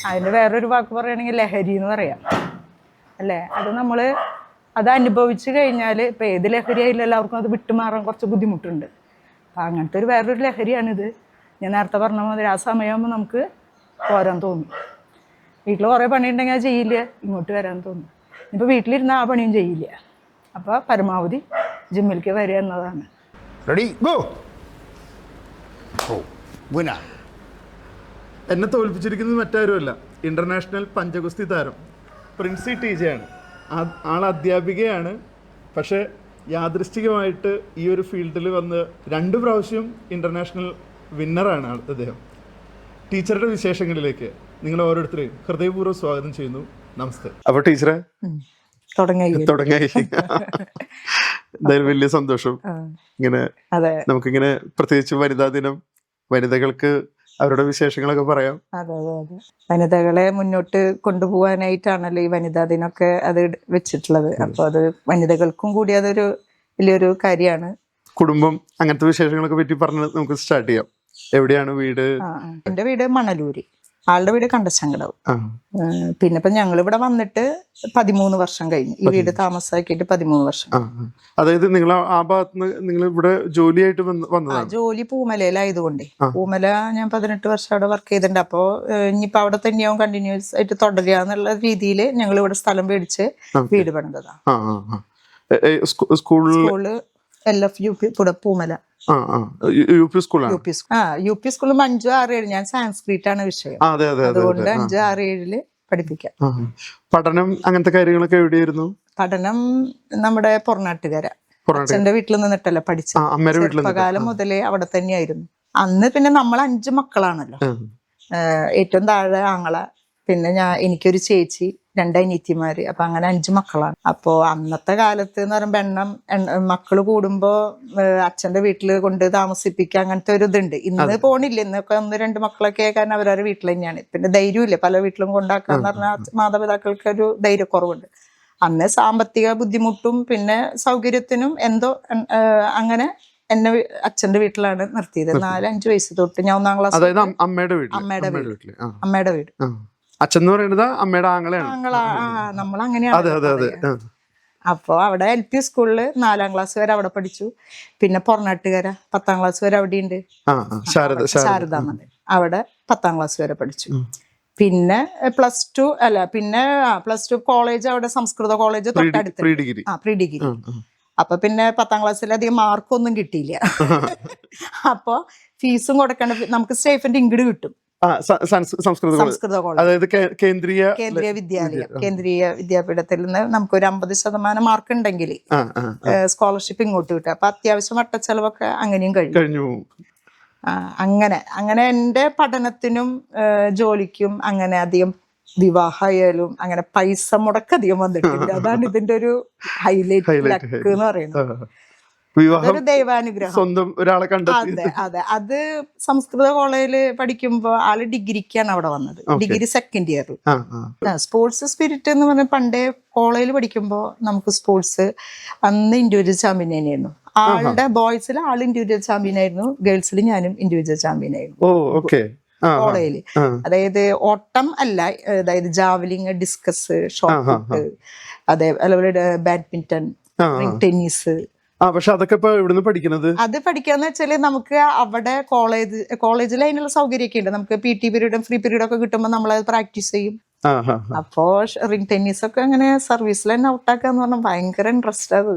അതിന് വേറൊരു വാക്ക് പറയുകയാണെങ്കിൽ ലഹരി എന്ന് പറയാം അല്ലേ. അത് അനുഭവിച്ചു കഴിഞ്ഞാൽ ഇപ്പം ഏത് ലഹരി ആയാലും എല്ലാവർക്കും അത് വിട്ടുമാറാൻ കുറച്ച് ബുദ്ധിമുട്ടുണ്ട്. അപ്പം അങ്ങനത്തെ വേറൊരു ലഹരിയാണിത്. ഞാൻ നേരത്തെ പറഞ്ഞ മാതിരി ആ സമയമാകുമ്പോൾ നമുക്ക് പോരാൻ തോന്നും. വീട്ടിൽ കുറേ പണിയുണ്ടെങ്കിൽ അത് ചെയ്യില്ല, ഇങ്ങോട്ട് വരാൻ തോന്നും. ഇപ്പോൾ വീട്ടിലിരുന്ന ആ പണിയും ചെയ്യില്ല. അപ്പോൾ പരമാവധി ജിമ്മിലേക്ക് വരിക എന്നതാണ്. Ready go. എന്നെ തോൽപ്പിച്ചിരിക്കുന്നത് മറ്റാരുമല്ല, ഇന്റർനാഷണൽ പഞ്ചഗുസ്തി താരം പ്രിൻസി ടീജയാണ്. ആൾ അധ്യാപികയാണ്. പക്ഷേ യാദൃശ്ചികമായിട്ട് ഈ ഒരു ഫീൽഡിൽ വന്ന് 2 പ്രാവശ്യം ഇന്റർനാഷണൽ വിന്നറാണ് അദ്ദേഹം. ടീച്ചറുടെ വിശേഷങ്ങളിലേക്ക് നിങ്ങൾ ഓരോരുത്തരെയും ഹൃദയപൂർവ്വം സ്വാഗതം ചെയ്യുന്നു. നമസ്തേ. അപ്പൊ ടീച്ചറെ തുടങ്ങി എന്തായാലും വലിയ സന്തോഷം. ഇങ്ങനെ നമുക്കിങ്ങനെ പ്രത്യേകിച്ച് വനിതാ ദിനം, വനിതകൾക്ക് അവരുടെ വിശേഷങ്ങളൊക്കെ പറയാം. അതെ അതെ അതെ, വനിതകളെ മുന്നോട്ട് കൊണ്ടുപോകാനായിട്ടാണല്ലോ ഈ വനിതാ ദിനമൊക്കെ അത് വെച്ചിട്ടുള്ളത്. അപ്പൊ അത് വനിതകൾക്കും കൂടി അതൊരു വലിയൊരു കാര്യമാണ്. കുടുംബം അങ്ങനത്തെ വിശേഷങ്ങളൊക്കെ പറ്റി പറഞ്ഞ് നമുക്ക് സ്റ്റാർട്ട് ചെയ്യാം. എവിടെയാണ് വീട്? എന്റെ വീട് മണലൂര്, ആളുടെ വീട് കണ്ടച്ചങ്കടവ്. പിന്നെ ഇപ്പൊ ഞങ്ങൾ ഇവിടെ വന്നിട്ട് 13 വർഷം കഴിഞ്ഞു. ഈ വീട് താമസാക്കിയിട്ട് 13 വർഷം. അതായത് നിങ്ങൾ ആ ഭാഗത്ത് നിങ്ങൾ ഇവിടെ ജോലിയായിട്ട് വന്നതാണ്? ജോലി പൂമലയിലായതുകൊണ്ടേ, പൂമല ഞാൻ 18 വർഷം അവിടെ വർക്ക് ചെയ്തിട്ടുണ്ട്. അപ്പോ ഇനിയിപ്പോ അവിടെ തന്നെയാവും കണ്ടിന്യൂസ് ആയിട്ട് തുടരുക എന്നുള്ള രീതിയിൽ ഞങ്ങൾ ഇവിടെ സ്ഥലം മേടിച്ച് വീട് പണിതതാണ്. School LFUP Poomala. U P സ്കൂളാണ്. യു പി സ്കൂളിൽ 5, 6, 7. ഞാൻ സാൻസ്ക്രിറ്റ് ആണ് വിഷയം, അതുകൊണ്ട് 5, 6, 7 പഠിപ്പിക്കാം. പഠനം അങ്ങനത്തെ കാര്യങ്ങളൊക്കെ എവിടെയായിരുന്നു? പഠനം നമ്മുടെ പൊറനാട്ടുകര, അച്ഛന്റെ വീട്ടിൽ നിന്നിട്ടല്ല പഠിച്ചത്. ചെറുപ്പകാലം മുതലേ അവിടെ തന്നെയായിരുന്നു. അന്ന് പിന്നെ നമ്മൾ 5 മക്കളാണല്ലോ. ഏറ്റവും താഴെ ആങ്ങള, പിന്നെ എനിക്കൊരു ചേച്ചി, 2 അനിയത്തിമാര്. അപ്പൊ അങ്ങനെ 5 മക്കളാണ്. അപ്പോ അന്നത്തെ കാലത്ത് എന്ന് പറയുമ്പോ മക്കള് കൂടുമ്പോ അച്ഛന്റെ വീട്ടില് കൊണ്ട് താമസിപ്പിക്കുക, അങ്ങനത്തെ ഒരു ഇതുണ്ട്. ഇന്ന് പോണില്ല, ഇന്നൊക്കെ 1, 2 മക്കളൊക്കെ കാരണം അവരവരുടെ വീട്ടിൽ തന്നെയാണ്. പിന്നെ ധൈര്യമില്ല, പല വീട്ടിലും കൊണ്ടാക്കാന്ന് പറഞ്ഞാൽ മാതാപിതാക്കൾക്ക് ഒരു ധൈര്യക്കുറവുണ്ട്. അന്ന് സാമ്പത്തിക ബുദ്ധിമുട്ടും പിന്നെ സൗകര്യത്തിനും എന്തോ അങ്ങനെ എന്നെ അച്ഛന്റെ വീട്ടിലാണ് നിർത്തിയത്. 4-5 വയസ്സ് തൊട്ട് ഞാൻ 1-ാം ക്ലാസ്. അമ്മയുടെ വീട്. അച്ഛൻ എന്ന് പറയുന്നത് അമ്മയുടെ ആങ്ങളാണ്. നമ്മളങ്ങനെയാണ്. അപ്പൊ അവിടെ LP സ്കൂളില് 4-ാം ക്ലാസ് വരെ അവിടെ പഠിച്ചു. പിന്നെ പൊറനാട്ടുകര 10-ാം ക്ലാസ് വരെ അവിടെ ഉണ്ട്, ശാരദ അവിടെ 10-ാം ക്ലാസ് വരെ പഠിച്ചു. പിന്നെ പ്ലസ് ടു കോളേജ് അവിടെ സംസ്കൃത കോളേജ് തൊട്ടടുത്ത്, പ്രീ ഡിഗ്രി. അപ്പൊ പിന്നെ 10-ാം ക്ലാസ്സിൽ അധികം മാർക്കൊന്നും കിട്ടിയില്ല. അപ്പൊ ഫീസും കൊടുക്കേണ്ട, നമുക്ക് സ്റ്റൈഫൻഡ് ഇങ്ങോട്ട് കിട്ടും. സംസ്കൃത കോളേജ്, അതായത് കേന്ദ്രീയ വിദ്യാപീഠത്തിൽ നിന്ന് നമുക്ക് ഒരു 50% മാർക്ക് ഉണ്ടെങ്കിൽ സ്കോളർഷിപ്പ് ഇങ്ങോട്ട് കിട്ടും. അപ്പൊ അത്യാവശ്യം വട്ടച്ചെലവൊക്കെ അങ്ങനെയും കഴിഞ്ഞു. അങ്ങനെ എന്റെ പഠനത്തിനും ജോലിക്കും അങ്ങനെ അധികം വിവാഹമായാലും അങ്ങനെ പൈസ മുടക്കധികം വന്നിട്ടില്ല. അതാണ് ഇതിന്റെ ഒരു ഹൈലൈറ്റ്, ലക്ക് എന്ന് പറയുന്നത്. ദൈവാനുഗ്രഹം. സ്വന്തം ഒരാളെ കണ്ടെത്തി. അതെ, അത് സംസ്കൃത കോളേജിൽ പഠിക്കുമ്പോ ആള് ഡിഗ്രിക്കാണ് അവിടെ വന്നത്, ഡിഗ്രി 2nd ഇയറിൽ. സ്പോർട്സ് സ്പിരിറ്റ് എന്ന് പറഞ്ഞാൽ പണ്ടേ കോളേജിൽ പഠിക്കുമ്പോ നമുക്ക് സ്പോർട്സ് അന്ന് ഇൻഡിവിജ്വൽ ചാമ്പ്യൻ തന്നെയായിരുന്നു. ആളുടെ ബോയ്സിൽ ആള് ഇൻഡിവിജ്വൽ ചാമ്പ്യൻ ആയിരുന്നു, ഗേൾസിൽ ഞാനും ഇൻഡിവിജ്വൽ ചാമ്പ്യൻ ആയിരുന്നു കോളേജില്. അതായത് ഓട്ടം അല്ല, അതായത് ജാവലിംഗ്, ഡിസ്കസ്, ഷോട്ട് പുട്ട്, അതേപോലെ ബാഡ്മിന്റൺ, ടെന്നീസ്. പക്ഷെ അതൊക്കെ ഇപ്പൊ എവിടുന്ന് പഠിക്കുന്നത്? അത് പഠിക്കാന്ന് വെച്ചാല് നമുക്ക് അവിടെ കോളേജിൽ അതിനുള്ള സൗകര്യമൊക്കെ ഉണ്ട്. നമുക്ക് PT പീരീഡും ഫ്രീ പീരീഡും ഒക്കെ കിട്ടുമ്പോൾ നമ്മളത് പ്രാക്ടീസ് ചെയ്യും. അപ്പോ റിംഗ് ടെന്നീസ് ഒക്കെ അങ്ങനെ സർവീസിൽ തന്നെ ഔട്ടാക്കാന്ന് പറഞ്ഞാൽ ഭയങ്കര ഇൻട്രസ്റ്റ് അത്.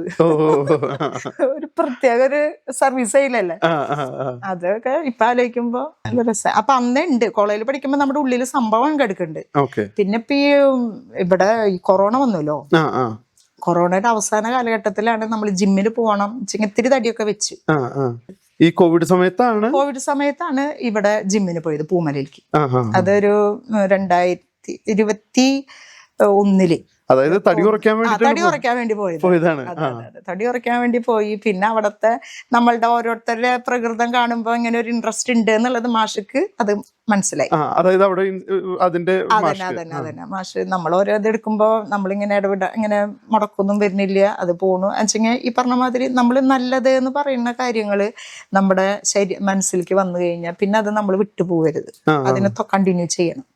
ഒരു പ്രത്യേക ഒരു സർവീസ് ചെയ്യില്ലല്ലേ, അതൊക്കെ ഇപ്പൊ ആലോചിക്കുമ്പോ നല്ല രസം. അപ്പൊ അന്നേ ഉണ്ട്, കോളേജിൽ പഠിക്കുമ്പോ നമ്മുടെ ഉള്ളിൽ സംഭവം കിടക്കുന്നുണ്ട്. പിന്നെ ഇപ്പൊ ഇവിടെ ഈ കൊറോണ വന്നല്ലോ, കൊറോണയുടെ അവസാന കാലഘട്ടത്തിലാണ് നമ്മൾ ജിമ്മിൽ പോകണം, ഇത്തിരി തടിയൊക്കെ വെച്ചു. ഈ കോവിഡ് സമയത്താണ് ഇവിടെ ജിമ്മിന് പോയത്, പൂമലയിലേക്ക്. അതൊരു 2021. അതായത് തടി കുറയ്ക്കാൻ വേണ്ടി പോയതാണ്. തടി കുറയ്ക്കാൻ വേണ്ടി പോയി. പിന്നെ അവിടത്തെ നമ്മളുടെ ഓരോരുത്തരുടെ പ്രകൃതം കാണുമ്പോ ഇങ്ങനെ ഒരു ഇൻട്രസ്റ്റ് ഉണ്ട് എന്നുള്ളത് മാഷക്ക് അത് മനസ്സിലായി. അതായത് അവിടെ അതന്നെ മാഷ് നമ്മൾ ഓരോ ഇതെടുക്കുമ്പോ നമ്മളിങ്ങനെ ഇങ്ങനെ മുടക്കൊന്നും വരുന്നില്ല, അത് പോണു വെച്ചെങ്കിൽ ഈ പറഞ്ഞ മാതിരി നമ്മൾ നല്ലത് എന്ന് പറയുന്ന കാര്യങ്ങള് നമ്മുടെ മനസ്സിലേക്ക് വന്നു കഴിഞ്ഞാൽ പിന്നെ അത് നമ്മൾ വിട്ടുപോകരുത്, അതിനെ കണ്ടിന്യൂ ചെയ്യണം.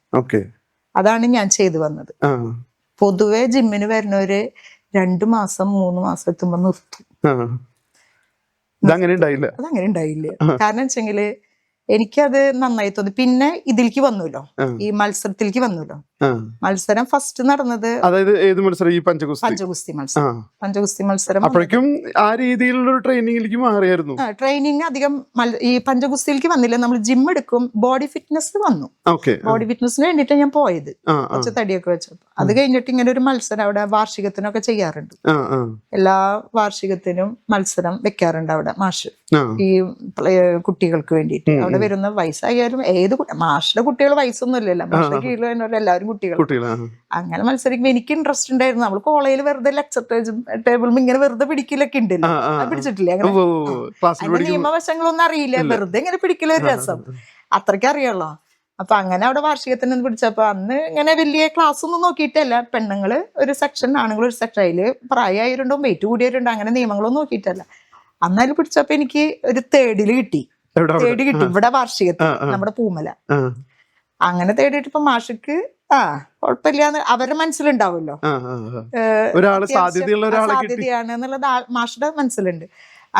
അതാണ് ഞാൻ ചെയ്തു വന്നത്. പൊതുവെ ജിമ്മിന് വരുന്നവര് 2 മാസം 3 മാസം എത്തുമ്പോ നിർത്തും. അതങ്ങനെ ഉണ്ടായില്ല. കാരണം വെച്ചെങ്കില് എനിക്കത് നന്നായി തോന്നി. പിന്നെ ഇതിലേക്ക് വന്നല്ലോ, ഈ മത്സരത്തിലേക്ക് വന്നല്ലോ. മത്സരം ഫസ്റ്റ് നടന്നത് അതായത് ഏത് മത്സരം? ഈ പഞ്ചഗുസ്തി മത്സരം. പഞ്ചഗുസ്തി മത്സരം അപ്പോഴേക്കും ആ രീതിയിലുള്ള ട്രെയിനിങ്ങിലേക്ക് മാറിയായിരുന്നു. ട്രെയിനിങ് അധികം ഈ പഞ്ചഗുസ്തിയിലേക്ക് വന്നില്ല. നമ്മൾ ജിം എടുക്കും, ബോഡി ഫിറ്റ്നസ് വന്നു. ബോഡി ഫിറ്റ്നസിന് വേണ്ടിട്ട് ഞാൻ പോയത്, കുറച്ച് തടിയൊക്കെ വെച്ചപ്പോ. അത് കഴിഞ്ഞിട്ട് ഇങ്ങനെ ഒരു മത്സരം അവിടെ വാർഷികത്തിനൊക്കെ ചെയ്യാറുണ്ട്. എല്ലാ വാർഷികത്തിനും മത്സരം വെക്കാറുണ്ട് അവിടെ മാഷ്, ഈ കുട്ടികൾക്ക് വേണ്ടിയിട്ട്. അവിടെ വരുന്ന വയസ്സായാലും ഏത് മാഷിന്റെ കുട്ടികൾ വയസ്സൊന്നും ഇല്ലല്ലോ, മാഷിന്റെ കീഴിൽ വരുന്നവരെ എല്ലാവരും കുട്ടികൾ. അങ്ങനെ മത്സരിക്കുമ്പോ എനിക്ക് ഇൻട്രസ്റ്റ് ഉണ്ടായിരുന്നു. നമ്മൾ കോളേജിൽ വെറുതെ ലെക്ചർ ടേബിൾ ഇങ്ങനെ വെറുതെ പിടിക്കലൊക്കെ ഉണ്ടല്ലോ, പിടിച്ചിട്ടില്ലേ? അങ്ങനെ നിയമവശങ്ങളൊന്നും അറിയില്ല, വെറുതെ ഇങ്ങനെ പിടിക്കല ഒരു രസം, അത്രയ്ക്ക് അറിയാലോ. അപ്പൊ അങ്ങനെ അവിടെ വാർഷികത്തിന് പിടിച്ചപ്പോ അന്ന് ഇങ്ങനെ വലിയ ക്ലാസ് ഒന്നും നോക്കിയിട്ടല്ല. പെണ്ണുങ്ങള് ഒരു സെക്ഷൻ, ആണുങ്ങൾ ഒരു സെക്ഷൻ, അതില് പ്രായമായിട്ടുണ്ടോ വെയിറ്റ് കൂടിയവരുണ്ടോ അങ്ങനെ നിയമങ്ങളൊന്നും നോക്കിയിട്ടല്ല. അന്നതിൽ പിടിച്ചപ്പോ എനിക്ക് ഒരു തേർഡില് കിട്ടി. ഇവിടെ വാർഷികത്തിൽ നമ്മുടെ പൂമല. അങ്ങനെ തേടിയിട്ട് ഇപ്പൊ മാഷിക്ക് കുഴപ്പമില്ലാന്ന് അവരുടെ മനസ്സിലുണ്ടാവുമല്ലോ, സാധ്യതയാണ് എന്നുള്ളത് മാഷിന്റെ മനസ്സിലുണ്ട്.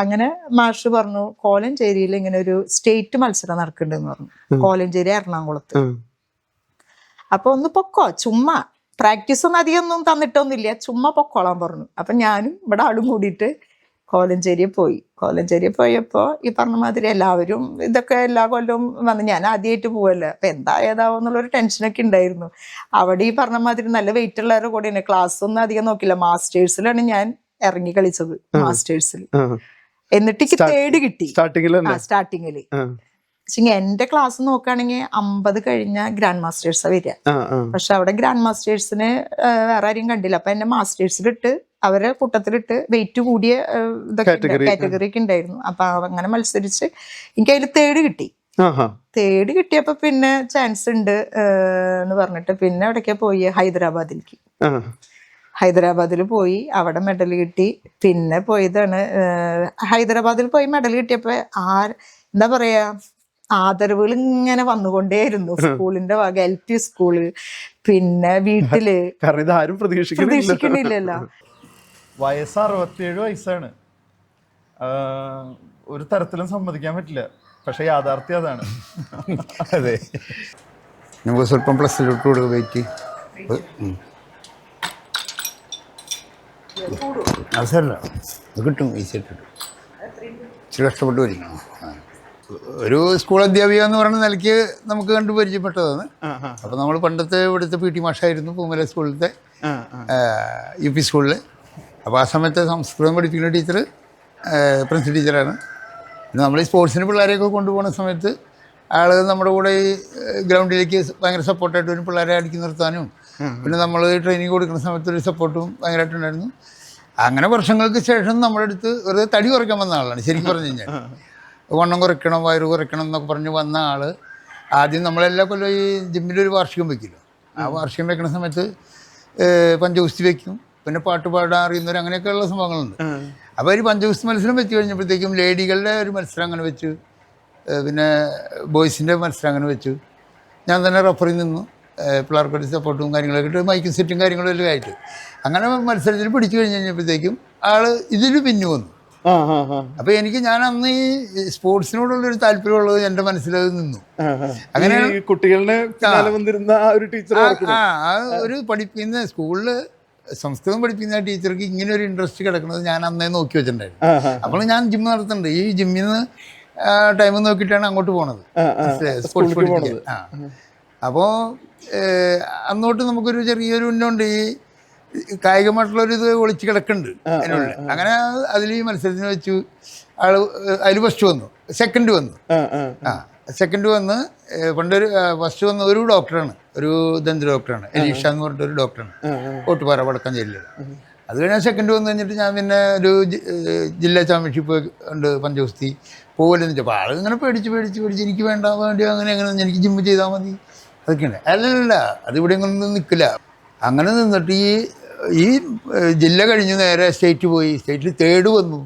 അങ്ങനെ മാഷ് പറഞ്ഞു കോലഞ്ചേരിയിൽ ഇങ്ങനെ ഒരു സ്റ്റേറ്റ് മത്സരം നടക്കുന്നുണ്ടെന്ന് പറഞ്ഞു. കോലഞ്ചേരി എറണാകുളത്ത്. അപ്പൊ ഒന്ന് പൊക്കോ, ചുമ്മാ പ്രാക്ടീസ് ഒന്നും അധികം ഒന്നും തന്നിട്ടൊന്നുമില്ല, ചുമ്മാ പൊക്കോളാൻ പറഞ്ഞു. അപ്പൊ ഞാനും ഇവിടെ ആളും കൂടിയിട്ട് കോലഞ്ചേരിയെ പോയി. കോലഞ്ചേരിയെ പോയപ്പോ ഈ പറഞ്ഞ മാതിരി എല്ലാവരും ഇതൊക്കെ എല്ലാ കൊല്ലവും വന്ന്, ഞാൻ ആദ്യമായിട്ട് പോവല്ലേ, അപ്പൊ എന്താ ഏതാവോ എന്നുള്ളൊരു ടെൻഷനൊക്കെ ഉണ്ടായിരുന്നു. അവിടെ ഈ പറഞ്ഞ മാതിരി നല്ല വെയിറ്റ് ഉള്ളവരുടെ കൂടെ തന്നെ ക്ലാസ് ഒന്നും അധികം നോക്കില്ല. മാസ്റ്റേഴ്സിലാണ് ഞാൻ ഇറങ്ങി കളിച്ചത്, മാസ്റ്റേഴ്സിൽ. എന്നിട്ട് എനിക്ക് തേർഡ് കിട്ടി സ്റ്റാർട്ടിങ്ങില്. പക്ഷെ എന്റെ ക്ലാസ് നോക്കുകയാണെങ്കിൽ 50 കഴിഞ്ഞ ഗ്രാൻഡ് മാസ്റ്റേഴ്സാ വരിക. പക്ഷെ അവിടെ ഗ്രാൻഡ് മാസ്റ്റേഴ്സിന് വേറെ ആരെയും കണ്ടില്ല. അപ്പൊ എന്നെ മാസ്റ്റേഴ്സിലിട്ട് അവരെ കൂട്ടത്തിലിട്ട് വെയിറ്റ് കൂടിയ ഇതൊക്കെ കാറ്റഗറി ഒക്കെ ഉണ്ടായിരുന്നു. അപ്പൊ അങ്ങനെ മത്സരിച്ച് എനിക്ക് അതിൽ തേർഡ് കിട്ടി. തേർഡ് കിട്ടിയപ്പോ പിന്നെ ചാൻസ് ഉണ്ട് എന്ന് പറഞ്ഞിട്ട് പിന്നെ എവിടേക്കാ പോയി, ഹൈദരാബാദിലേക്ക്. ഹൈദരാബാദിൽ പോയി, അവിടെ മെഡൽ കിട്ടി. പിന്നെ പോയതാണ് ഹൈദരാബാദിൽ പോയി മെഡൽ കിട്ടിയപ്പോ എന്താ പറയാ, ആദരവുകൾ ഇങ്ങനെ വന്നുകൊണ്ടേയിരുന്നു. സ്കൂളിന്റെ വക, LP സ്കൂള്, പിന്നെ വീട്ടില്. ഇതാരും പ്രതീക്ഷിക്കുന്നില്ലല്ലോ. വയസ്സ് 67 വയസ്സാണ്. ഒരു തരത്തിലും സമ്മതിക്കാൻ പറ്റില്ല, പക്ഷെ യാഥാർത്ഥ്യം അതാണ്. അതെ, നമുക്ക് സ്വല്പം പ്ലസ്സിലോട്ട് കൊടുക്കുക വെയിറ്റ്. അവസരമല്ല, അത് കിട്ടും, ഈസിയായിട്ട് കിട്ടും. ഇച്ചിരി കഷ്ടപ്പെട്ട് വരിക്കണം. ഒരു സ്കൂൾ അധ്യാപിക എന്ന് പറയുന്ന നിലയ്ക്ക് നമുക്ക് കണ്ടു പരിചയപ്പെട്ടതാണ്. അപ്പോൾ നമ്മൾ പണ്ടത്തെ ഇവിടുത്തെ PT മാഷായിരുന്നു പൂമല സ്കൂളിലത്തെ, UP സ്കൂളിൽ. അപ്പോൾ ആ സമയത്ത് സംസ്കൃതം പഠിപ്പിക്കുന്ന ടീച്ചർ പ്രിൻസിപ്പൽ ടീച്ചറാണ്. പിന്നെ നമ്മൾ ഈ സ്പോർട്സിന് പിള്ളേരെയൊക്കെ കൊണ്ടുപോകുന്ന സമയത്ത് ആൾ നമ്മുടെ കൂടെ ഈ ഗ്രൗണ്ടിലേക്ക് ഭയങ്കര സപ്പോർട്ടായിട്ട് വരും. പിള്ളേരെ അടിക്കി നിർത്താനും പിന്നെ നമ്മൾ ട്രെയിനിങ് കൊടുക്കുന്ന സമയത്ത് ഒരു സപ്പോർട്ടും ഭയങ്കരമായിട്ടുണ്ടായിരുന്നു. അങ്ങനെ വർഷങ്ങൾക്ക് ശേഷം നമ്മുടെ അടുത്ത് വെറുതെ തടി കുറയ്ക്കാൻ വന്ന ആളാണ്. ശരിക്കും പറഞ്ഞു കഴിഞ്ഞാൽ വണ്ണം കുറയ്ക്കണം, വയറ് കുറയ്ക്കണം എന്നൊക്കെ പറഞ്ഞ് വന്ന ആൾ ആദ്യം നമ്മളെല്ലാ കൊല്ലം ഈ ജിമ്മിലൊരു വാർഷികം വയ്ക്കുമല്ലോ. ആ വാർഷികം വെക്കുന്ന സമയത്ത് പഞ്ചഗുസ്തി വയ്ക്കും, പിന്നെ പാട്ട് പാടാൻ അറിയുന്നവർ, അങ്ങനെയൊക്കെയുള്ള സംഭവങ്ങളുണ്ട്. അപ്പോൾ ഒരു പഞ്ചഗുസ്തി മത്സരം വെച്ച് കഴിഞ്ഞപ്പോഴത്തേക്കും ലേഡികളുടെ ഒരു മത്സരം അങ്ങനെ വെച്ചു, പിന്നെ ബോയ്സിൻ്റെ മത്സരം അങ്ങനെ വെച്ചു. ഞാൻ തന്നെ റഫറിൽ നിന്നു, പിള്ളേർക്കൊരു സപ്പോർട്ടും കാര്യങ്ങളൊക്കെ ഇട്ട് മൈക്കും സെറ്റും കാര്യങ്ങളും എല്ലാം ആയിട്ട് അങ്ങനെ മത്സരത്തിൽ പിടിച്ചു കഴിഞ്ഞപ്പോഴത്തേക്കും ആൾ ഇതിൽ പിന്നു വന്നു. അപ്പൊ ഞാൻ അന്ന് ഈ സ്പോർട്സിനോടുള്ളൊരു താല്പര്യമുള്ളത് എന്റെ മനസ്സിലത് നിന്നു. അങ്ങനെ കുട്ടികളുടെ ഒരു പഠിപ്പിക്കുന്ന സ്കൂളില് സംസ്കൃതം പഠിപ്പിക്കുന്ന ടീച്ചർക്ക് ഇങ്ങനെ ഒരു ഇൻട്രസ്റ്റ് കിടക്കുന്നത് ഞാൻ അന്നേ നോക്കി വെച്ചിട്ടുണ്ടായിരുന്നു. അപ്പോൾ ഞാൻ ജിം നടത്തുന്നുണ്ട്, ഈ ജിമ്മിൽ നിന്ന് ടൈം നോക്കിയിട്ടാണ് അങ്ങോട്ട് പോണത്, സ്പോർട്സ് പഠിപ്പിക്കാൻ. അപ്പോൾ അന്നോട്ട് നമുക്കൊരു ചെറിയൊരു ഉന്നുണ്ട്, ഈ കായികമായിട്ടുള്ളൊരു ഇത് ഒളിച്ച് കിടക്കുന്നുണ്ട് അതിനുള്ളിൽ. അങ്ങനെ അതിൽ ഈ മത്സരത്തിന് വെച്ചു ആൾ അതിൽ ഫസ്റ്റ് വന്നു, സെക്കൻഡ് വന്നു. സെക്കൻഡ് വന്ന് പണ്ടൊരു ഫസ്റ്റ് വന്ന ഒരു ഡോക്ടറാണ്, ഒരു ദന്ത ഡോക്ടറാണ്, എലീഷ എന്ന് പറഞ്ഞിട്ടൊരു ഡോക്ടറാണ്, ഓട്ടുപാറ വടക്കഞ്ചേരിയിലുള്ള. അത് കഴിഞ്ഞാൽ സെക്കൻഡ് വന്നു കഴിഞ്ഞിട്ട് ഞാൻ പിന്നെ ഒരു ജില്ലാ ചാമ്പ്യൻഷിപ്പ് ഉണ്ട് പഞ്ചഗുസ്തി പോകലെന്ന് വെച്ചപ്പോൾ ആൾ ഇങ്ങനെ പേടിച്ച് എനിക്ക് വേണ്ടി അങ്ങനെ എനിക്ക് ജിമ്മ് ചെയ്താൽ മതി അതൊക്കെയാണ്. അല്ലല്ല, അതിവിടെ ഒന്നും നിൽക്കില്ല. അങ്ങനെ നിന്നിട്ട് ഈ ജില്ല കഴിഞ്ഞ് നേരെ സ്റ്റേറ്റ് പോയി, സ്റ്റേറ്റിൽ തേർഡ് വന്നു.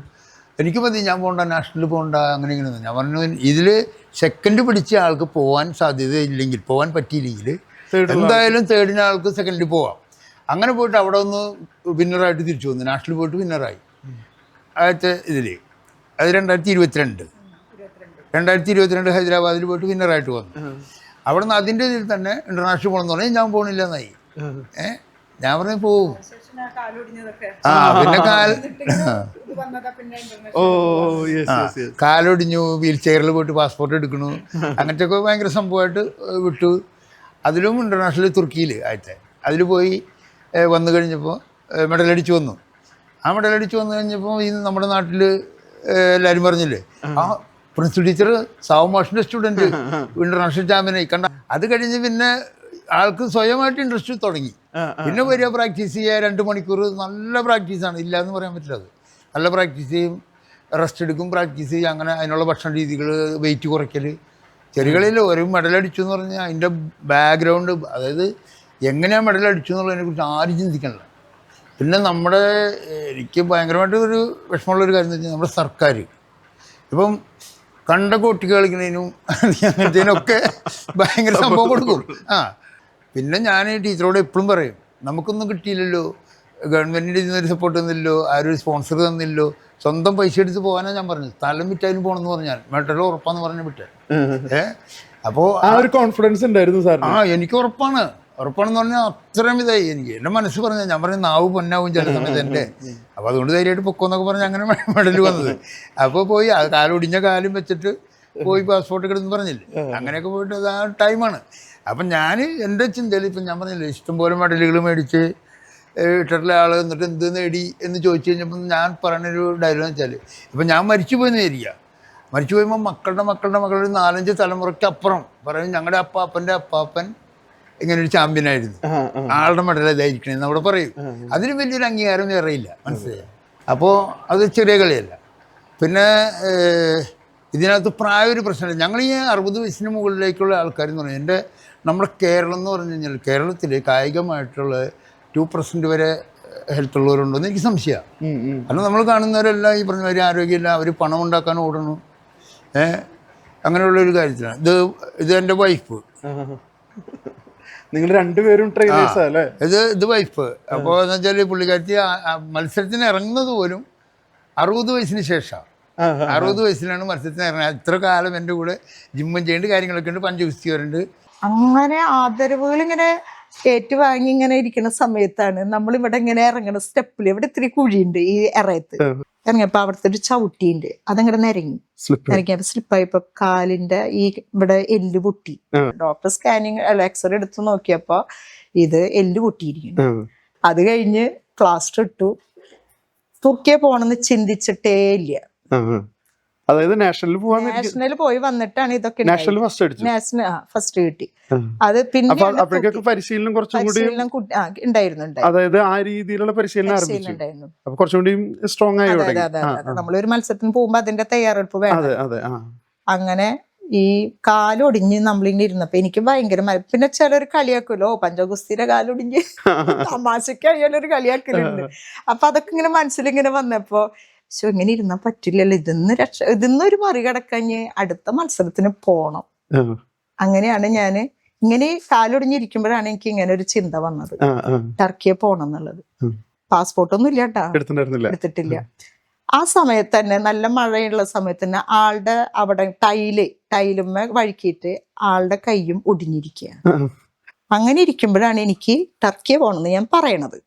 എനിക്ക് മതി, ഞാൻ പോകണ്ട, നാഷണലിൽ പോകണ്ട, അങ്ങനെ ഇങ്ങനെ. ഞാൻ പറഞ്ഞു ഇതിൽ സെക്കൻഡ് പിടിച്ച ആൾക്ക് പോകാൻ സാധ്യതയില്ലെങ്കിൽ, പോകാൻ പറ്റിയില്ലെങ്കിൽ എന്തായാലും തേർഡിന് ആൾക്ക് സെക്കൻഡിൽ പോവാം. അങ്ങനെ പോയിട്ട് അവിടെ ഒന്ന് വിന്നറായിട്ട് തിരിച്ചു വന്നു. നാഷണൽ പോയിട്ട് വിന്നറായി ആദ്യത്തെ ഇതിൽ. അത് 2022 ഹൈദരാബാദിൽ പോയിട്ട് വിന്നറായിട്ട് വന്നു. അവിടെ നിന്ന് അതിൻ്റെ ഇതിൽ തന്നെ ഇൻ്റർനാഷണൽ പോകണമെന്ന് പറഞ്ഞാൽ ഞാൻ പോകണില്ല എന്നായി. ഞാൻ പറഞ്ഞു പോവും. പിന്നെ കാലൊടിഞ്ഞു, വീൽ ചെയറിൽ പോയിട്ട് പാസ്പോർട്ട് എടുക്കണു, അങ്ങനത്തെ ഒക്കെ ഭയങ്കര സംഭവമായിട്ട് വിട്ടു. അതിലും ഇൻ്റർനാഷണൽ തുർക്കിയിൽ ആദ്യത്തെ അതിൽ പോയി വന്നു കഴിഞ്ഞപ്പോൾ മെഡലടിച്ച് വന്നു. ആ മെഡലടിച്ച് വന്നു കഴിഞ്ഞപ്പോൾ ഈ നമ്മുടെ നാട്ടിൽ എല്ലാവരും പറഞ്ഞില്ലേ, ആ പ്രിൻസിപ്പൽ ടീച്ചർ സാവു മാഷിൻ്റെ സ്റ്റുഡൻറ്റ് ഇൻ്റർനാഷണൽ ചാമ്പ്യനായി കണ്ട. അത് കഴിഞ്ഞ് പിന്നെ ആൾക്ക് സ്വയമായിട്ട് ഇൻട്രസ്റ്റ് തുടങ്ങി. പിന്നെ വരിക പ്രാക്ടീസ് ചെയ്യുക, 2 മണിക്കൂർ നല്ല പ്രാക്ടീസാണ്, ഇല്ല എന്ന് പറയാൻ പറ്റില്ല. അത് നല്ല പ്രാക്ടീസ് ചെയ്യും, റെസ്റ്റ് എടുക്കും, പ്രാക്ടീസ് ചെയ്യും. അങ്ങനെ അതിനുള്ള ഭക്ഷണ രീതികൾ, വെയിറ്റ് കുറയ്ക്കൽ, ചെറുകളിൽ ഒരു മെഡലടിച്ചു എന്ന് പറഞ്ഞാൽ അതിൻ്റെ ബാക്ക്ഗ്രൗണ്ട്, അതായത് എങ്ങനെയാണ് മെഡലടിച്ചു എന്നുള്ളതിനെക്കുറിച്ച് ആരും ചിന്തിക്കണില്ല. പിന്നെ എനിക്ക് ഭയങ്കരമായിട്ട് ഒരു വിഷമമുള്ളൊരു കാര്യം എന്ന് വെച്ചാൽ നമ്മുടെ സർക്കാർ ഇപ്പം കണ്ട കോട്ടി കളിക്കുന്നതിനും അങ്ങനത്തേനൊക്കെ ഭയങ്കര സംഭവം കൊടുക്കും. പിന്നെ ഞാൻ ടീച്ചറോട് എപ്പോഴും പറയും, നമുക്കൊന്നും കിട്ടിയില്ലല്ലോ, ഗവൺമെൻറ്റിൻ്റെ ഇതിനൊരു സപ്പോർട്ട് തന്നില്ലല്ലോ, ആരും സ്പോൺസർ തന്നില്ലല്ലോ, സ്വന്തം പൈസ എടുത്ത് പോകാനാണ് ഞാൻ പറഞ്ഞത്. സ്ഥലം വിറ്റാലും പോകണമെന്ന് പറഞ്ഞാൽ മെഡൽ ഉറപ്പാന്ന് പറഞ്ഞ വിട്ടെ. അപ്പോൾ ആ ഒരു കോൺഫിഡൻസ് ഉണ്ടായിരുന്നു സാർ? എനിക്ക് ഉറപ്പാണെന്ന് പറഞ്ഞാൽ അത്രയും ഇതായി എനിക്ക്. എൻ്റെ മനസ്സ് പറഞ്ഞാൽ ഞാൻ പറഞ്ഞ നാവ് പൊന്നാവും ചില സമയത്ത് എൻ്റെ. അപ്പോൾ അതുകൊണ്ട് ധൈര്യമായിട്ട് പൊക്കോന്നൊക്കെ പറഞ്ഞ് അങ്ങനെ മെഡൽ വന്നത്. അപ്പോൾ പോയി കാലൊടിഞ്ഞ കാലും വെച്ചിട്ട് പോയി പാസ്പോർട്ട് കിടന്ന് പറഞ്ഞില്ലേ, അങ്ങനെയൊക്കെ പോയിട്ട് അത് ആ ടൈമാണ്. അപ്പം ഞാൻ എൻ്റെ ചിന്തയിൽ ഇപ്പം ഞാൻ പറഞ്ഞില്ലേ, ഇഷ്ടംപോലെ മെഡലുകൾ മേടിച്ച് ഇട്ടിട്ടുള്ള ആൾ എന്നിട്ട് എന്ത് നേടി എന്ന് ചോദിച്ചു കഴിഞ്ഞപ്പോൾ ഞാൻ പറഞ്ഞൊരു ഡയലോഗ് വെച്ചാൽ, ഇപ്പം ഞാൻ മരിച്ചു പോയെന്ന് വിചാരിക്കുക. മരിച്ചു പോയുമ്പോൾ മക്കളുടെ 4-5 തലമുറയ്ക്ക് അപ്പുറം പറയും ഞങ്ങളുടെ അപ്പാപ്പൻ ഇങ്ങനെ ഒരു ചാമ്പ്യനായിരുന്നു, ആളുടെ മെഡൽ ഇതായിരിക്കണേന്ന് അവിടെ പറയും. അതിന് വലിയൊരു അംഗീകാരം വേറെയില്ല, മനസ്സിലായി. അപ്പോൾ അത് ചെറിയ കളിയല്ല. പിന്നെ ഇതിനകത്ത് പ്രായ ഒരു പ്രശ്നമില്ല. ഞങ്ങൾ ഈ 60 വയസ്സിന് മുകളിലേക്കുള്ള ആൾക്കാരെന്ന് പറഞ്ഞാൽ നമ്മുടെ കേരളം എന്ന് പറഞ്ഞു കഴിഞ്ഞാൽ കേരളത്തിൽ കായികമായിട്ടുള്ള 2% വരെ ഹെൽത്ത് ഉള്ളവരുണ്ടോയെന്ന് എനിക്ക് സംശയമാണ്. കാരണം നമ്മൾ കാണുന്നവരെല്ലാം ഈ പറഞ്ഞ മാതിരി ആരോഗ്യമില്ല, അവർ പണം ഉണ്ടാക്കാൻ ഓടണം, അങ്ങനെയുള്ളൊരു കാര്യത്തിലാണ്. ഇത് എൻ്റെ വൈഫ്. നിങ്ങൾ രണ്ടുപേരും ട്രെയിനേഴ്സാ അല്ലേ? ഇത് വൈഫ്. അപ്പോൾ എന്ന് വെച്ചാൽ പുള്ളിക്കാരത്തി മത്സരത്തിന് ഇറങ്ങുന്നത് പോലും 60 വയസ്സിന് ശേഷമാണ്. 60 വയസ്സിലാണ് മത്സരത്തിന് ഇറങ്ങുന്നത്. ഇത്ര കാലം എൻ്റെ കൂടെ ജിമ്മും ചെയ്യേണ്ട കാര്യങ്ങളൊക്കെ ഉണ്ട്, പഞ്ചഗുസ്തിയുണ്ട്. അങ്ങനെ ആദരവുകൾ ഇങ്ങനെ ഏറ്റുവാങ്ങി ഇങ്ങനെ ഇരിക്കുന്ന സമയത്താണ് നമ്മളിവിടെ ഇങ്ങനെ ഇറങ്ങുന്ന സ്റ്റെപ്പിൽ ഇവിടെ ഇത്തിരി കുഴിയുണ്ട് ഈ ഇറയത്ത്. ഇറങ്ങിയപ്പോ അവിടുത്തെ ഒരു ചവിട്ടിയുണ്ട്, അതങ്ങനെ നിരങ്ങിയപ്പോ സ്ലിപ്പായപ്പോ കാലിന്റെ ഈ ഇവിടെ എല്ല് പൊട്ടി. ഡോക്ടർ സ്കാനിങ് എക്സ്റേ എടുത്ത് നോക്കിയപ്പോ ഇത് എല്ല് പൊട്ടിയിരിക്കുന്നു. അത് കഴിഞ്ഞ് പ്ലാസ്റ്റർ ഇട്ടു. തുർക്കിയെ പോണെന്ന് ചിന്തിച്ചിട്ടേ ഇല്ല. അതായത് നാഷണലിൽ പോയി വന്നിട്ടാണ് ഇതൊക്കെ ഫസ്റ്റ് കിട്ടി. അത് പിന്നെ പരിശീലനം ഉണ്ടായിരുന്നു. അതായത് ആ രീതിയിലുള്ള പരിശീലനം ഉണ്ടായിരുന്നു. സ്ട്രോങ് ആയി നമ്മളൊരു മത്സരത്തിന് പോകുമ്പോ അതിന്റെ തയ്യാറെടുപ്പ് വേണം. അങ്ങനെ ഈ കാലൊടിഞ്ഞ് നമ്മളിങ്ങനെ ഇരുന്നപ്പോ എനിക്ക് ഭയങ്കര പിന്നെ ചിലർ കളിയാക്കുമല്ലോ, പഞ്ചഗുസ്തിയുടെ കാലൊടിഞ്ഞ് തമാശക്ക് അയ്യാലൊരു കളിയാക്കലുണ്ട്. അപ്പൊ അതൊക്കെ ഇങ്ങനെ മനസ്സിലിങ്ങനെ വന്നപ്പോ ഇങ്ങനെ ഇരുന്നാ പറ്റില്ലല്ലോ, ഇതിന്നൊരു മറികടക്കഞ്ഞ് അടുത്ത മത്സരത്തിന് പോണം. അങ്ങനെയാണ് ഞാന് ഇങ്ങനെ കാലൊടിഞ്ഞിരിക്കുമ്പോഴാണ് എനിക്ക് ഇങ്ങനെ ഒരു ചിന്ത വന്നത്, ടർക്കിയെ പോണം എന്നുള്ളത്. പാസ്പോർട്ടൊന്നും ഇല്ല കേട്ടാ, എടുത്തിട്ടില്ല. ആ സമയത്ത് തന്നെ നല്ല മഴയുള്ള സമയത്ത് തന്നെ ആളുടെ അവിടെ ടൈലുമ്മ വഴുക്കിയിട്ട് ആളുടെ കൈയും ഒടിഞ്ഞിരിക്കുക. അങ്ങനെ ഇരിക്കുമ്പോഴാണ് എനിക്ക് ടർക്കിയെ പോണെന്ന് ഞാൻ പറയണത്.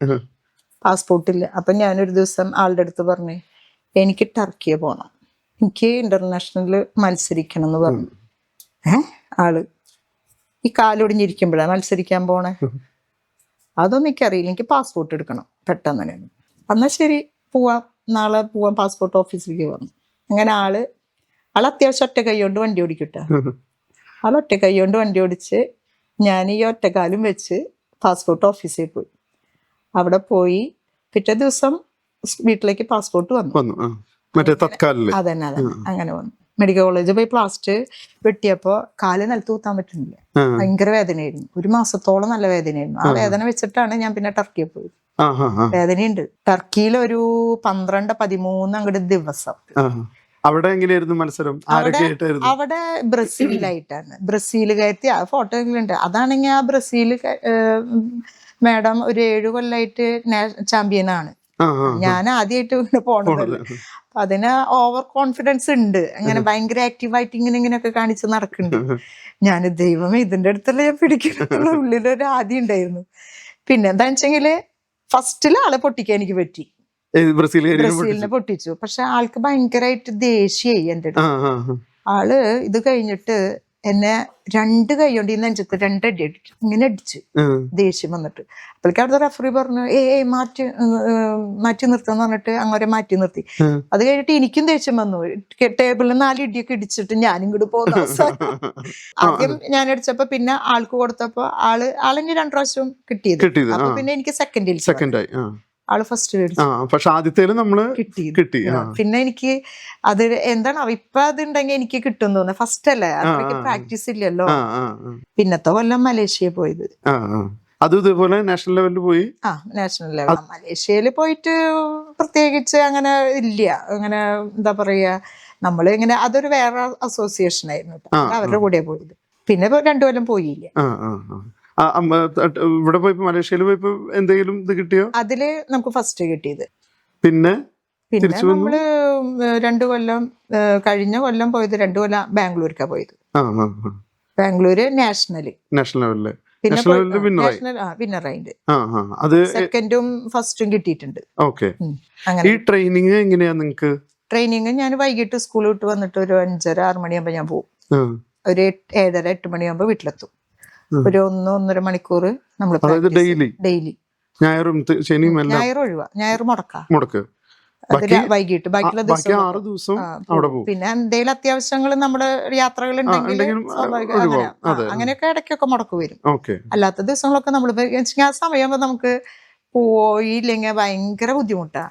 പാസ്പോർട്ടില്ല. അപ്പൊ ഞാനൊരു ദിവസം ആളുടെ അടുത്ത് പറഞ്ഞു, എനിക്ക് ടർക്കിയെ പോണം, എനിക്ക് ഇന്റർനാഷണലിൽ മത്സരിക്കണം എന്ന് പറഞ്ഞു. ആള് ഈ കാലൊടിഞ്ഞിരിക്കുമ്പോഴാണ് മത്സരിക്കാൻ പോണേ, അതൊന്നും എനിക്കറിയില്ല, എനിക്ക് പാസ്പോർട്ട് എടുക്കണം പെട്ടെന്ന് തന്നെ. എന്നാൽ ശരി പോവാം, നാളെ പോവാം, പാസ്പോർട്ട് ഓഫീസിലേക്ക് വന്നു. അങ്ങനെ ആള് അത്യാവശ്യം ഒറ്റ കൈ കൊണ്ട് വണ്ടി ഓടിക്കട്ടെ. ഒറ്റ കൈ കൊണ്ട് വണ്ടി ഓടിച്ച് ഞാൻ ഈ ഒറ്റക്കാലും വെച്ച് പാസ്പോർട്ട് ഓഫീസിൽ പോയി. അവിടെ പോയി പിറ്റേ ദിവസം വീട്ടിലേക്ക് പാസ്പോർട്ട് വന്നു. അതന്നെ അങ്ങനെ വന്നു. മെഡിക്കൽ കോളേജിൽ പോയി പ്ലാസ്റ്റർ വെട്ടിയപ്പോ കാല് നിലത്ത് കുത്താൻ പറ്റുന്നില്ല, ഭയങ്കര വേദനയായിരുന്നു. 1 മാസത്തോളം നല്ല വേദനയായിരുന്നു. ആ വേദന വെച്ചിട്ടാണ് ഞാൻ പിന്നെ ടർക്കിയിൽ പോയത്. വേദനയുണ്ട്. ടർക്കിയിൽ ഒരു 12-13 അങ്ങോട്ട് ദിവസം അവിടെ എങ്ങനെയായിരുന്നു മത്സരം? ആരൊക്കെ ആയിട്ടായിരുന്നു? അവിടെ ബ്രസീലായിട്ടാണ്. ബ്രസീൽ കയറ്റി ആ ഫോട്ടോയിലുണ്ട്. അതാണെങ്കിൽ ആ ബ്രസീൽ മാഡം ഒരു 7 കൊല്ലായിട്ട് ചാമ്പ്യനാണ്. ഞാൻ ആദ്യമായിട്ട് പോണതല്ലേ. അപ്പൊ അതിന് ഓവർ കോൺഫിഡൻസ് ഉണ്ട്. അങ്ങനെ ഭയങ്കര ആക്റ്റീവായിട്ട് ഇങ്ങനെയൊക്കെ കാണിച്ച് നടക്കുന്നുണ്ട്. ഞാൻ ദൈവമേ ഇതിന്റെ അടുത്തല്ല ഞാൻ പിടിക്കുന്ന ഉള്ളിലൊരു ആദ്യം ഉണ്ടായിരുന്നു. പിന്നെ എന്താ വെച്ചെങ്കില് ഫസ്റ്റില് ആളെ പൊട്ടിക്കാൻ എനിക്ക് പറ്റി. ബ്രസീലിനെ പൊട്ടിച്ചു. പക്ഷെ ആൾക്ക് ഭയങ്കരമായിട്ട് ദേഷ്യായി എന്റെ അടുത്ത്. ആള് ഇത് കഴിഞ്ഞിട്ട് എന്നെ 2 കൈ കൊണ്ട് ഈ നെഞ്ചത്ത് 2 അടി അടിച്ചു. ഇങ്ങനെ അടിച്ചു ദേഷ്യം വന്നിട്ട്. അപ്പോഴേക്കും അവിടുത്തെ റെഫറി പറഞ്ഞു മാറ്റി നിർത്താന്ന് പറഞ്ഞിട്ട് അങ്ങനെ മാറ്റി നിർത്തി. അത് കഴിഞ്ഞിട്ട് എനിക്കും ദേഷ്യം വന്നു. ടേബിളിൽ 4 ഇടിയൊക്കെ ഇടിച്ചിട്ട് ഞാനും ഇങ്ങോട്ട് പോകുന്ന അവസാനം. ആദ്യം ഞാൻ അടിച്ചപ്പോ പിന്നെ ആൾക്ക് കൊടുത്തപ്പോ ആളെന്നെ 2 പ്രാവശ്യം കിട്ടിയത്. അപ്പൊ പിന്നെ എനിക്ക് സെക്കൻഡായി. ആള് ഫസ്റ്റ് പക്ഷെ ആദ്യത്തേല് നമ്മള് കിട്ടി. പിന്നെ എനിക്ക് അത് എന്താണ് ഇപ്പൊ അത് ഉണ്ടെങ്കിൽ എനിക്ക് കിട്ടും തോന്നുന്നു. ഫസ്റ്റ് അല്ലേ, അത്രയ്ക്ക് പ്രാക്ടീസ് ഇല്ലല്ലോ. പിന്നത്തെ കൊല്ലം മലേഷ്യ പോയത്. അതും ഇതുപോലെ നാഷണൽ ലെവലിൽ പോയി. നാഷണൽ ലെവൽ മലേഷ്യയിൽ പോയിട്ട് പ്രത്യേകിച്ച് അങ്ങനെ ഇല്ല. അങ്ങനെ എന്താ പറയാ, നമ്മള് ഇങ്ങനെ അതൊരു വേറെ അസോസിയേഷൻ ആയിരുന്നു, അവരുടെ കൂടെ പോയത്. പിന്നെ 2 കൊല്ലം പോയില്ല. ഇവിടെ പോയപ്പോ മലേഷ്യയിൽ പോയപ്പോ എന്തെങ്കിലും ഇത് കിട്ടിയോ? അതില് നമുക്ക് ഫസ്റ്റ് കിട്ടിയത്. പിന്നെ നമ്മള് 2 കൊല്ലം കഴിഞ്ഞ കൊല്ലം പോയത് 2 കൊല്ലം ബാംഗ്ലൂർക്കാ പോയത്. ബാംഗ്ലൂര് നാഷണൽ ലെവലില് വിന്നറായിട്ട് സെക്കൻഡും ഫസ്റ്റും കിട്ടിയിട്ടുണ്ട്. ഈ ട്രെയിനിങ് എങ്ങനെയാ നിങ്ങക്ക്? ട്രെയിനിങ് ഞാൻ വൈകിട്ട് സ്കൂൾ വിട്ട് വന്നിട്ട് ഒരു 5:30-6 മണിയാകുമ്പോ ഞാൻ പോകും. ഒരു 7:30-8 മണിയാകുമ്പോ വീട്ടിലെത്തും. ഒരു 1-1.5 മണിക്കൂർ നമ്മൾ ഡെയിലി. ഞായർ ഒഴിവാ, ഞായർ മുടക്ക് വൈകിട്ട്. ബാക്കിയുള്ള ദിവസം പിന്നെ എന്തെങ്കിലും അത്യാവശ്യങ്ങൾ നമ്മുടെ യാത്രകൾ ഉണ്ടെങ്കിൽ അങ്ങനെയൊക്കെ ഇടയ്ക്കൊക്കെ മുടക്ക് വരും. അല്ലാത്ത ദിവസങ്ങളൊക്കെ നമ്മൾ ആ സമയം നമുക്ക് പോയില്ലെങ്കിൽ ഭയങ്കര ബുദ്ധിമുട്ടാ.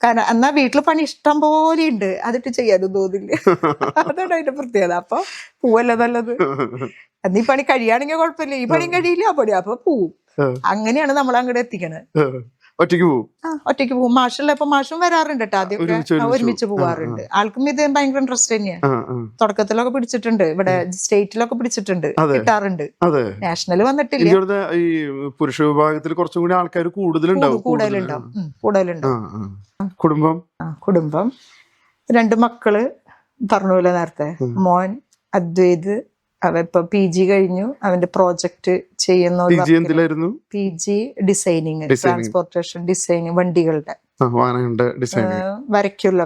കാരണം എന്നാ വീട്ടിൽ പണി ഇഷ്ടം പോലെ ഉണ്ട്, അതിട്ട് ചെയ്യാനും തോന്നില്ല. അതാണ് അതിന്റെ പ്രത്യേകത. അപ്പൊ പോവല്ലേ നല്ലത്. എന്നീ പണി കഴിയാണെങ്കിൽ കുഴപ്പമില്ല, ഈ പണിയും കഴിയില്ല ആ പണി, അപ്പൊ പോവും. അങ്ങനെയാണ് നമ്മൾ അങ്ങോട്ട് എത്തിക്കണത്. ഒറ്റയ്ക്ക് പോകും. മാഷുള്ളപ്പോ മാഷും വരാറുണ്ട് കേട്ടോ. ആദ്യമൊക്കെ ഒരുമിച്ച് പോവാറുണ്ട്. ആൾക്കും ഇത് ഭയങ്കര ഇൻട്രസ്റ്റ് തന്നെയാണ്. തുടക്കത്തിലൊക്കെ പിടിച്ചിട്ടുണ്ട്, ഇവിടെ സ്റ്റേറ്റിലൊക്കെ പിടിച്ചിട്ടുണ്ട്, കിട്ടാറുണ്ട്. നാഷണൽ വന്നിട്ടില്ല. ഈ പുരുഷ വിഭാഗത്തിൽ കുറച്ചും കൂടി ആൾക്കാർ കൂടുതലുണ്ടാവും. കുടുംബം 2 മക്കള് പറഞ്ഞ പോലെ നേരത്തെ. മോൻ അദ്വൈത്, അവൻ ഇപ്പൊ PG കഴിഞ്ഞു. അവന്റെ പ്രോജക്റ്റ് ചെയ്യുന്ന PG ഡിസൈനിങ്, ട്രാൻസ്പോർട്ടേഷൻ ഡിസൈനിങ്, വണ്ടികളുടെ വരയ്ക്കുള്ള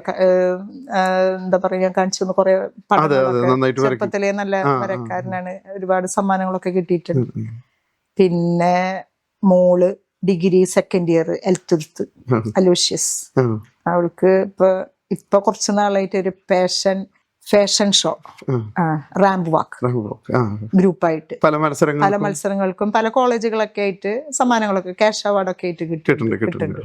എന്താ പറയാ, ഞാൻ കാണിച്ചു കുറെ ചെറുപ്പത്തിലെ നല്ല വരക്കാരനാണ്. ഒരുപാട് സമ്മാനങ്ങളൊക്കെ കിട്ടിയിട്ടുണ്ട്. പിന്നെ മോള് degree second year Elthuruth, Aloysius. അവൾക്ക് ഇപ്പൊ കുറച്ചു നാളായിട്ട് ഒരു ഫാഷൻ ഷോ, റാമ്പ് വാക്ക് ഗ്രൂപ്പായിട്ട് പല മത്സരങ്ങൾക്കും പല കോളേജുകളൊക്കെ ആയിട്ട് സമ്മാനങ്ങളൊക്കെ, ക്യാഷ് അവാർഡൊക്കെ ആയിട്ട് കിട്ടുന്നുണ്ട്.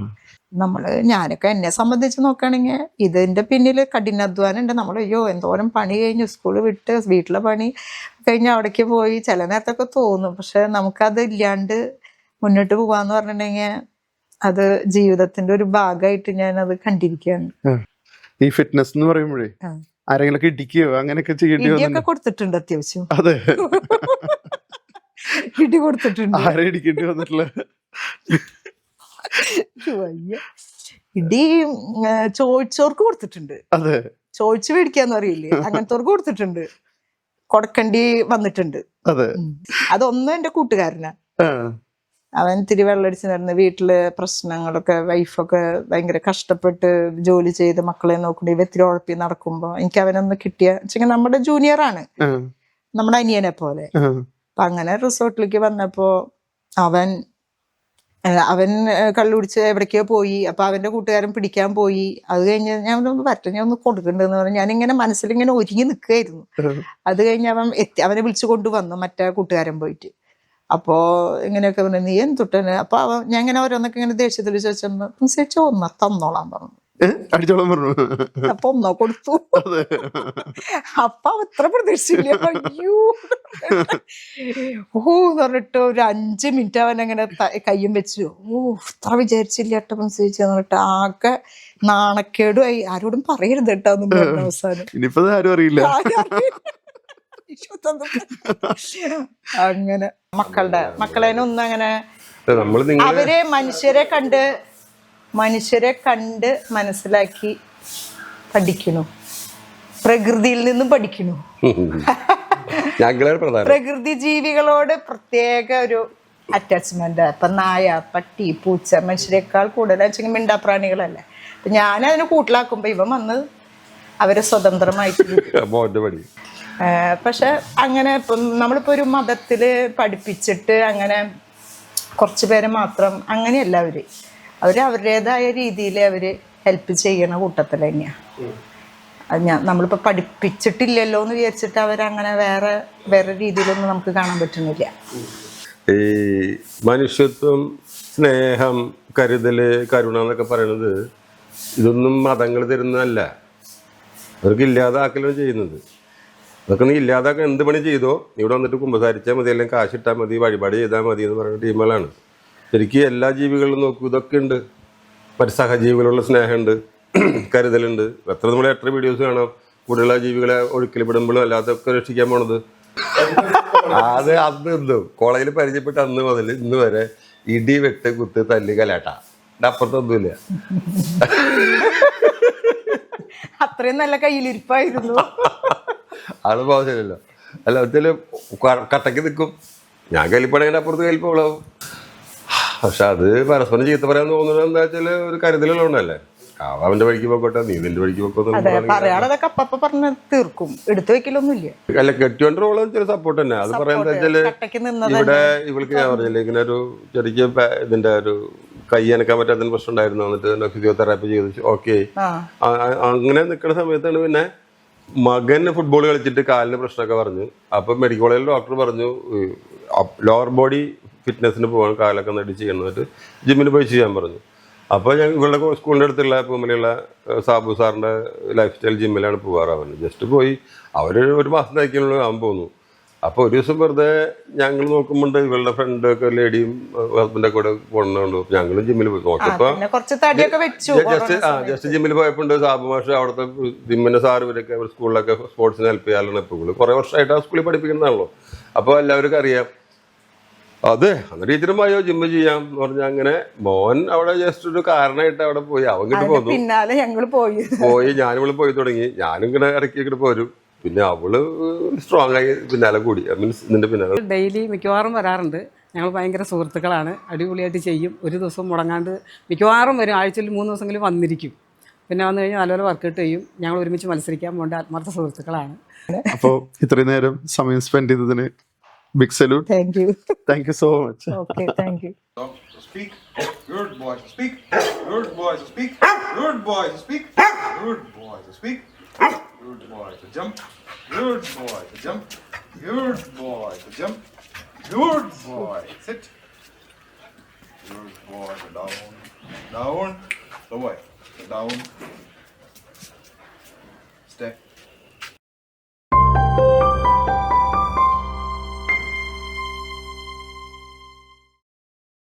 ഞാനൊക്കെ എന്നെ സംബന്ധിച്ച് നോക്കുകയാണെങ്കിൽ ഇതിന്റെ പിന്നില് കഠിനാധ്വാനം ഉണ്ട്. നമ്മൾ എന്തോരം പണി കഴിഞ്ഞു, സ്കൂള് വിട്ട് വീട്ടിലെ പണി കഴിഞ്ഞ് അവിടേക്ക് പോയി ചില നേരത്തൊക്കെ തോന്നും. പക്ഷെ നമുക്കത് ഇല്ലാണ്ട് മുന്നോട്ട് പോവാന്ന് പറഞ്ഞിട്ടുണ്ടെങ്കിൽ അത് ജീവിതത്തിന്റെ ഒരു ഭാഗമായിട്ട് ഞാൻ അത് കണ്ടിരിക്കുകയാണ്. ഈ ഫിറ്റ്നസ് എന്ന് പറയുമ്പോഴേ ആരെങ്കിലും ഇടിക്കുകയോ അങ്ങനെയൊക്കെ ഇടിയൊക്കെ കൊടുത്തിട്ടുണ്ട് അത്യാവശ്യം. അതെ, ഇടി കൊടുത്തിട്ടുണ്ട്. ആരെ ഇടിക്കേണ്ടി വന്നിട്ടില്ല. ഇടി ചോദിച്ചവർക്ക് കൊടുത്തിട്ടുണ്ട്. അതെ, ചോദിച്ചു മേടിക്കാന്ന് അറിയില്ലേ, അങ്ങനത്തവർക്ക് കൊടുത്തിട്ടുണ്ട്. കൊടുക്കേണ്ടി വന്നിട്ടുണ്ട്. അതെ, അതൊന്നും എന്റെ കൂട്ടുകാരനാ. അവൻ ഇത്തിരി വെള്ളടിച്ച് നടന്ന് വീട്ടില് പ്രശ്നങ്ങളൊക്കെ, വൈഫൊക്കെ ഭയങ്കര കഷ്ടപ്പെട്ട് ജോലി ചെയ്ത് മക്കളെ നോക്കണ്ടി ഇത്തിരി ഉഴപ്പി നടക്കുമ്പോ എനിക്ക് അവനൊന്ന് കിട്ടിയ നമ്മുടെ ജൂനിയറാണ്, നമ്മുടെ അനിയനെ പോലെ. അപ്പൊ അങ്ങനെ റിസോർട്ടിലേക്ക് വന്നപ്പോ അവൻ കള്ളുപിടിച്ച് എവിടേക്കോ പോയി. അപ്പൊ അവന്റെ കൂട്ടുകാരൻ പിടിക്കാൻ പോയി. അത് കഴിഞ്ഞ് ഞാൻ ഒന്ന് പറ്റും, ഞാൻ ഒന്ന് കൊടുക്കണ്ടെന്ന് പറഞ്ഞ് ഞാനിങ്ങനെ മനസ്സിലിങ്ങനെ ഒരുങ്ങി നിൽക്കുകയായിരുന്നു. അത് കഴിഞ്ഞ് അവനെ വിളിച്ചു കൊണ്ടുവന്നു, മറ്റേ കൂട്ടുകാരൻ പോയിട്ട്. അപ്പോ ഇങ്ങനെയൊക്കെ പറഞ്ഞു, നീ എന്തുട്ടന്? അപ്പൊ ഞാൻ ഇങ്ങനെ ഓരോന്നൊക്കെ ഇങ്ങനെ ദേഷ്യത്തിൽ ചോദിച്ചോ തന്നോളാൻ പറഞ്ഞു. അടിച്ചോളം പറഞ്ഞു. അപ്പൊ ഒന്നോ കൊടുത്തു. അപ്പൊ അത്ര പ്രതീക്ഷിച്ചില്ല. അയ്യോ ഓ എന്ന് പറഞ്ഞിട്ട് ഒരു 5 മിനിറ്റ് അവൻ അങ്ങനെ കയ്യും വെച്ചു. ഇത്ര വിചാരിച്ചില്ല കേട്ടോ മനസ്സിലെന്ന് പറഞ്ഞിട്ട് ആകെ നാണക്കേടുമായി. ആരോടും പറയരുത് കേട്ടോ ഒന്നും പറഞ്ഞു അവസാനം. ഇനിയിപ്പോ ആരും അറിയില്ല. അങ്ങനെ മക്കളേനെ ഒന്നും അങ്ങനെ അവരെ മനുഷ്യരെ കണ്ട് മനസ്സിലാക്കി പഠിക്കണു. പ്രകൃതിയിൽ നിന്നും പഠിക്കണു. പ്രകൃതി ജീവികളോട് പ്രത്യേക ഒരു അറ്റാച്ച്മെന്റ്. ഇപ്പൊ നായ, പട്ടി, പൂച്ച മനുഷ്യരെക്കാൾ കൂടുതൽ വെച്ചെങ്കിൽ മിണ്ടാപ്രാണികളല്ലേ. അപ്പൊ ഞാനതിനെ കൂട്ടിലാക്കുമ്പോ ഇവൻ വന്ന് അവരെ സ്വതന്ത്രമായിട്ട്. പക്ഷെ അങ്ങനെ ഇപ്പം നമ്മളിപ്പോ ഒരു മതത്തില് പഠിപ്പിച്ചിട്ട് അങ്ങനെ കുറച്ച് പേരെ മാത്രം അങ്ങനെയല്ല. അവര് അവരുടേതായ രീതിയിൽ അവര് ഹെൽപ്പ് ചെയ്യണ കൂട്ടത്തിൽ തന്നെയാണ്. നമ്മളിപ്പോ പഠിപ്പിച്ചിട്ടില്ലല്ലോ എന്ന് വിചാരിച്ചിട്ട് അവരങ്ങനെ വേറെ രീതിയിലൊന്നും നമുക്ക് കാണാൻ പറ്റുന്നില്ല. ഈ മനുഷ്യത്വം, സ്നേഹം, കരുതല്, കരുണ എന്നൊക്കെ പറയണത് ഇതൊന്നും മതങ്ങൾ തരുന്നതല്ല. അവർക്ക് ഇല്ലാതാക്കലാണ് ചെയ്യുന്നത്. അതൊക്കെ നീ ഇല്ലാതാക്കാൻ എന്ത് പണി ചെയ്തോ, ഇവിടെ വന്നിട്ട് കുമ്പസാരിച്ചാൽ മതി, അല്ലെങ്കിൽ കാശിട്ടാൽ മതി, വഴിപാട് ചെയ്താൽ മതി എന്ന് പറയുന്ന ടീമുകളാണ്. ശരിക്കും എല്ലാ ജീവികളിലും നോക്കൂ, ഇതൊക്കെ ഉണ്ട്. മറ്റ് സഹജീവികളുള്ള സ്നേഹമുണ്ട്, കരുതലുണ്ട്. എത്ര വീഡിയോസ് കാണാം കൂടുതലുള്ള ജീവികളെ ഒഴുക്കിൽപ്പെടുമ്പോഴും അല്ലാതൊക്കെ രക്ഷിക്കാൻ പോണത്. അത് അന്ന് കോളേജിൽ പരിചയപ്പെട്ട അന്ന് മുതൽ ഇന്ന് വരെ ഇടി, വെട്ട്, കുത്ത്, തല്ല്, കലാട്ട, അപ്പുറത്തൊന്നുമില്ല. അത്രയും നല്ല കയ്യിലിരിപ്പായിരുന്നു. അത് പോകത്തില്ലല്ലോ. അല്ല ഒത്തിരി കട്ടയ്ക്ക് നിൽക്കും. ഞാൻ കലിപ്പണേൻ്റെ അപ്പുറത്ത് കലിപ്പോളാവും. പക്ഷെ അത് പരസ്പരം ചീത്ത പറയാൻ തോന്നുന്നത് എന്താ വെച്ചാൽ ഒരു കരുതലുള്ളതുകൊണ്ടല്ലേ. അവന്റെ വഴിക്ക് പോയിക്കോട്ടെ, നീ നിന്റെ വഴിക്ക് പോയിക്കോട്ടെ തീർക്കും. എടുത്തു വെക്കലൊന്നുമില്ല. അല്ല, കെട്ടിയോണ്ട് റോള് ചില സപ്പോർട്ട് തന്നെ. അത് പറയാൻ വെച്ചാല് ഇവിടെ ഇവൾക്ക് ഞാൻ പറഞ്ഞില്ലേ, ഇങ്ങനെ ഒരു ചെറിയ ഇതിന്റെ ഒരു കൈ അനക്കാൻ പറ്റാത്തതിന് പ്രശ്നം ഉണ്ടായിരുന്നു. എന്നിട്ട് ഫിസിയോതെറാപ്പി ചെയ്തു, ഓക്കെ. അങ്ങനെ നിൽക്കുന്ന സമയത്താണ് പിന്നെ മകന് ഫുട്ബോൾ കളിച്ചിട്ട് കാലിന് പ്രശ്നമൊക്കെ പറഞ്ഞു. അപ്പം മെഡിക്കൽ കോളേജിൽ ഡോക്ടർ പറഞ്ഞു ലോവർ ബോഡി ഫിറ്റ്നസിന് പോകാൻ കാലൊക്കെ നടി ചെയ്യണമെന്നിട്ട് ജിമ്മിൽ പോയി ചെയ്യാൻ പറഞ്ഞു. അപ്പോൾ ഞാൻ ഇവളുടെ സ്കൂളിൻ്റെ അടുത്തുള്ള പൂമലയുള്ള സാബു സാറിൻ്റെ ലൈഫ് സ്റ്റൈൽ ജിമ്മിലാണ് പോകാറാവുന്നത്. ജസ്റ്റ് പോയി അവർ ഒരു മാസം തയ്ക്കുള്ള അവൻ പോന്നു. അപ്പോൾ ഒരു ദിവസം വെറുതെ ഞങ്ങൾ നോക്കുമ്പോണ്ട് ഇവളുടെ ഫ്രണ്ടൊക്കെ ലേഡിയും ഹസ്ബൻഡൊക്കെ കൂടെ പോകണുണ്ട്. ഞങ്ങൾ ജിമ്മിൽ പോയി നോക്കിയപ്പോൾ ജസ്റ്റ് ജിമ്മിൽ പോയപ്പോൾ സാബു മാഷ് അവിടുത്തെ ജിമ്മിൻ്റെ സാർ ഇവരൊക്കെ സ്കൂളിലൊക്കെ സ്പോർട്സിന് ഹെൽപ്പ് ചെയ്യാറുള്ള ഇപ്പോൾ കുറേ വർഷമായിട്ട് ആ സ്കൂളിൽ പഠിപ്പിക്കുന്നതാണല്ലോ. അപ്പോൾ എല്ലാവർക്കും അറിയാം. അതെ, അന്ന് ടീച്ചറും പോയോ ജിമ്മ് ചെയ്യാം എന്ന് പറഞ്ഞാൽ അങ്ങനെ മോൻ അവിടെ ജസ്റ്റ് ഒരു കാരണമായിട്ട് അവിടെ പോയി. അവങ്ങിട്ട് പോയി ഞാനിവിടെ പോയി തുടങ്ങി. ഞാനും ഇങ്ങനെ ഇടയ്ക്ക് പോരും. പിന്നെ അവള് സ്ട്രോങ് ആയി പിന്നാലെ കൂടി. മീൻസ് ഇതിന്റെ പിന്നാലെ ഡെയിലി മിക്കവാറും വരാറുണ്ട്. ഞങ്ങൾ ഭയങ്കര സുഹൃത്തുക്കളാണ്. അടിപൊളിയായിട്ട് ചെയ്യും. ഒരു ദിവസം മുടങ്ങാണ്ട് മിക്കവാറും വരും. ആഴ്ചയിൽ 3 ദിവസമെങ്കിലും വന്നിരിക്കും. പിന്നെ വന്നു കഴിഞ്ഞാൽ നല്ലപോലെ വർക്കൗട്ട് ചെയ്യും. ഞങ്ങൾ ഒരുമിച്ച് മത്സരിക്കാൻ പോകേണ്ട ആത്മാർത്ഥ സുഹൃത്തുക്കളാണ്. അപ്പോൾ ഇത്രയും നേരം സമയം സ്പെൻഡ് ചെയ്തതിന് big salute. Thank you so much. Okay, thank you. Speak. Good boys. Speak. Good boys. Speak. Good boys. Speak. Good boys. Speak. Good boys. Jump. Good boys. Jump. Good boys. Jump. Good boy. Sit. Good boy. Down. Down. Lower. Down. Step.